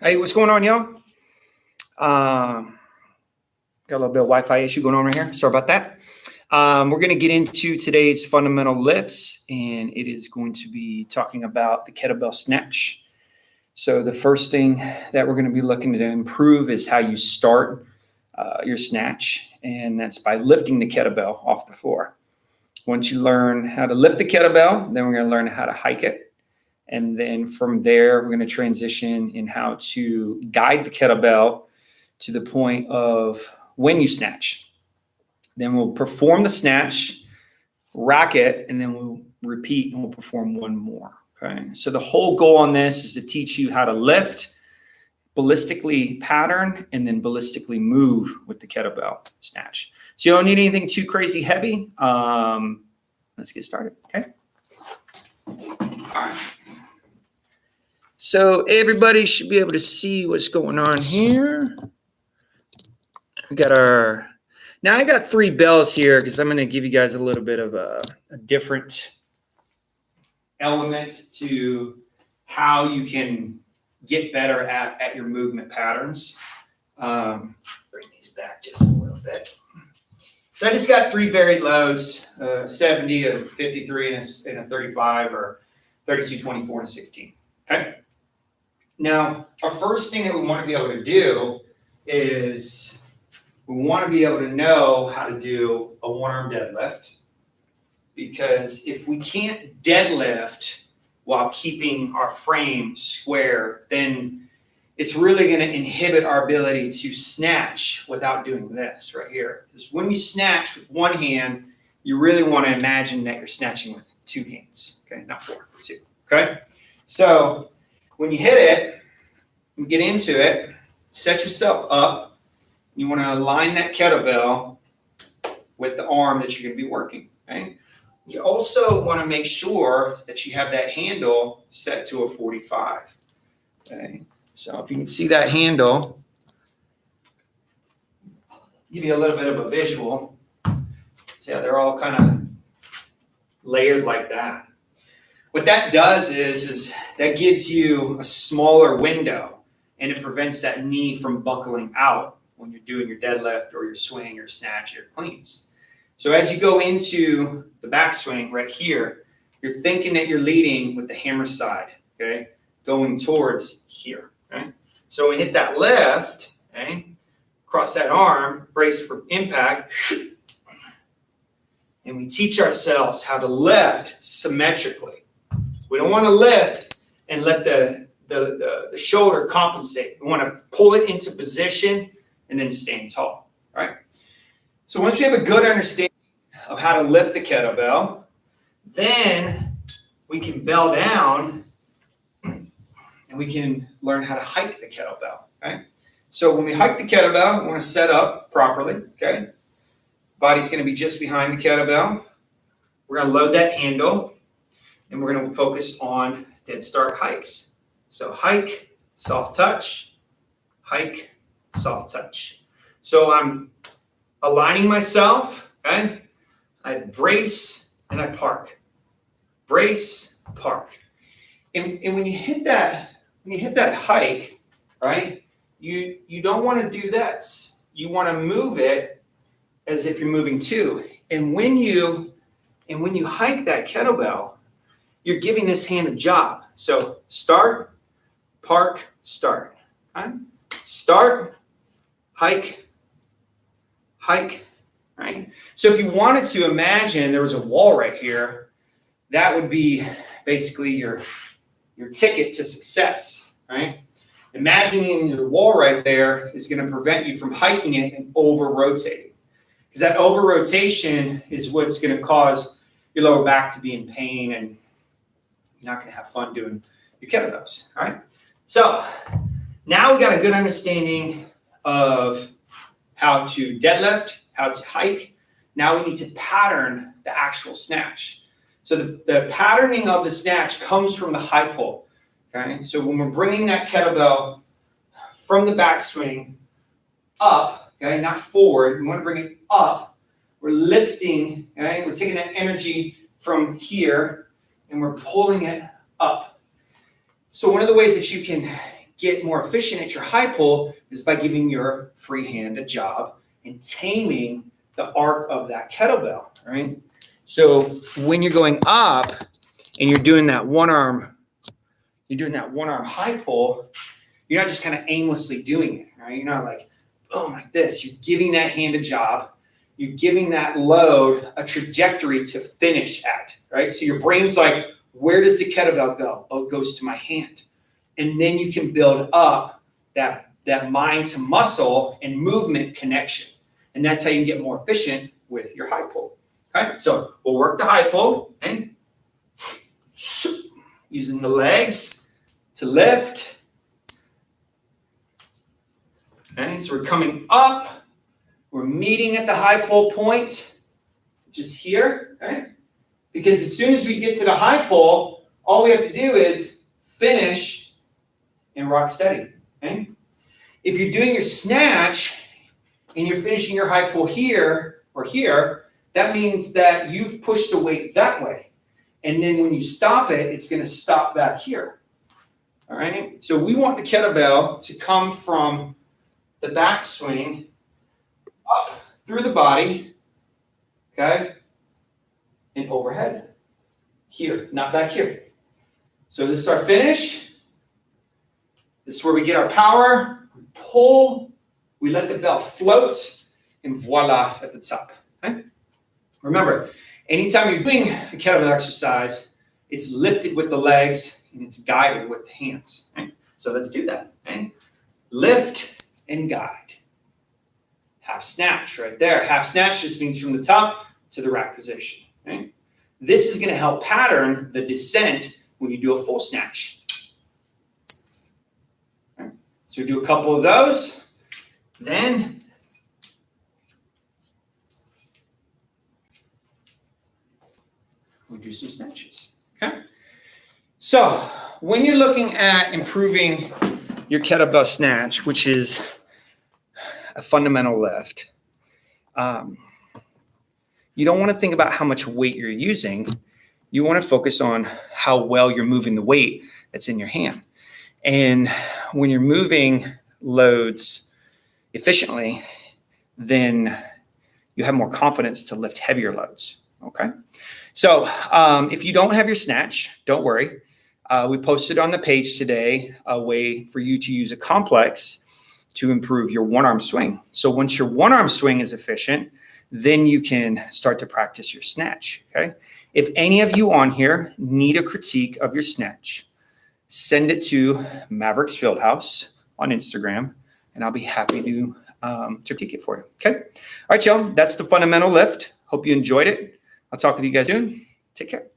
Hey, what's going on, y'all? Got a little bit of Wi-Fi issue going on right here. Sorry about that. We're going to get into today's fundamental lifts, and it is going to be talking about the kettlebell snatch. So the first thing that we're going to be looking to improve is how you start your snatch, and that's by lifting the kettlebell off the floor. Once you learn how to lift the kettlebell, then we're going to learn how to hike it. And then from there, we're going to transition in how to guide the kettlebell to the point of when you snatch. Then we'll perform the snatch, rack it, and then we'll repeat and we'll perform one more. Okay. So the whole goal on this is to teach you how to lift, ballistically pattern, and then ballistically move with the kettlebell snatch. So you don't need anything too crazy heavy. Let's get started. Okay. All right. So everybody should be able to see what's going on here. We got now I got 3 bells here because I'm going to give you guys a little bit of a different element to how you can get better at your movement patterns. Bring these back just a little bit. So I just got 3 varied loads, 70, a 53, and a 35, or 32, 24, and a 16. Okay. Now, our first thing that we want to be able to do is we want to be able to know how to do a one-arm deadlift, because if we can't deadlift while keeping our frame square, then it's really going to inhibit our ability to snatch without doing this right here. Because when you snatch with one hand, you really want to imagine that you're snatching with 2 hands, okay, not 4, 2, okay? So when you hit it, you get into it, set yourself up. You want to align that kettlebell with the arm that you're going to be working. Okay? You also want to make sure that you have that handle set to a 45. Okay? So if you can see that handle, give you a little bit of a visual. So yeah, they're all kind of layered like that. What that does is that gives you a smaller window, and it prevents that knee from buckling out when you're doing your deadlift or your swing or snatch or cleans. So as you go into the backswing right here, you're thinking that you're leading with the hammer side, okay, going towards here. Okay? So we hit that lift, okay, cross that arm, brace for impact, and we teach ourselves how to lift symmetrically. We don't want to lift and let the shoulder compensate. We want to pull it into position and then stand tall, right? So once we have a good understanding of how to lift the kettlebell, then we can bell down and we can learn how to hike the kettlebell, okay? So when we hike the kettlebell, we want to set up properly, okay? Body's going to be just behind the kettlebell. We're going to load that handle, and we're going to focus on dead start hikes. So hike, soft touch, hike, soft touch. So I'm aligning myself, okay? I brace and I park. Brace, park. And when you hit that hike, right, you don't want to do this. You want to move it as if you're moving 2. And when you hike that kettlebell, you're giving this hand a job. So start, park, start. Okay? Start, hike, hike, right? So if you wanted to imagine there was a wall right here, that would be basically your ticket to success, right? Imagining the wall right there is going to prevent you from hiking it and over-rotating. Because that over-rotation is what's going to cause your lower back to be in pain, and you're not going to have fun doing your kettlebells, all right? So now we got a good understanding of how to deadlift, how to hike. Now we need to pattern the actual snatch. So the patterning of the snatch comes from the high pull, okay? So when we're bringing that kettlebell from the backswing up, okay, not forward, we want to bring it up. We're lifting, okay? We're taking that energy from here and we're pulling it up. So one of the ways that you can get more efficient at your high pull is by giving your free hand a job and taming the arc of that kettlebell, right? So when you're going up and you're doing that one arm high pull, you're not just kind of aimlessly doing it, right? You're not like, boom, like this. You're giving that hand a job. You're giving that load a trajectory to finish at, right? So your brain's like, where does the kettlebell go? Oh, it goes to my hand. And then you can build up that mind to muscle and movement connection. And that's how you get more efficient with your high pull. Okay, so we'll work the high pull and using the legs to lift. Okay, so we're coming up. We're meeting at the high pull point, which is here. Okay? Because as soon as we get to the high pull, all we have to do is finish and rock steady. Okay? If you're doing your snatch and you're finishing your high pull here or here, that means that you've pushed the weight that way. And then when you stop it, it's going to stop back here. All right? So we want the kettlebell to come from the backswing up through the body, okay, and overhead. Here, not back here. So this is our finish. This is where we get our power. We pull. We let the bell float, and voila, at the top. Okay? Remember, anytime you're doing a kettlebell exercise, it's lifted with the legs and it's guided with the hands. Okay? So let's do that. Okay? Lift and guide. Half snatch right there. Half snatch just means from the top to the rack position. Okay? This is going to help pattern the descent when you do a full snatch. Okay? So we do a couple of those. Then we do some snatches. Okay? So when you're looking at improving your kettlebell snatch, which is a fundamental lift, you don't want to think about how much weight you're using. You want to focus on how well you're moving the weight that's in your hand. And when you're moving loads efficiently, then you have more confidence to lift heavier loads. Okay. So if you don't have your snatch, don't worry. We posted on the page today a way for you to use a complex to improve your one-arm swing. So once your one-arm swing is efficient, then you can start to practice your snatch, okay? If any of you on here need a critique of your snatch, send it to Mavericks Fieldhouse on Instagram, and I'll be happy to critique it for you, okay? All right, y'all, that's the fundamental lift. Hope you enjoyed it. I'll talk with you guys soon. Take care.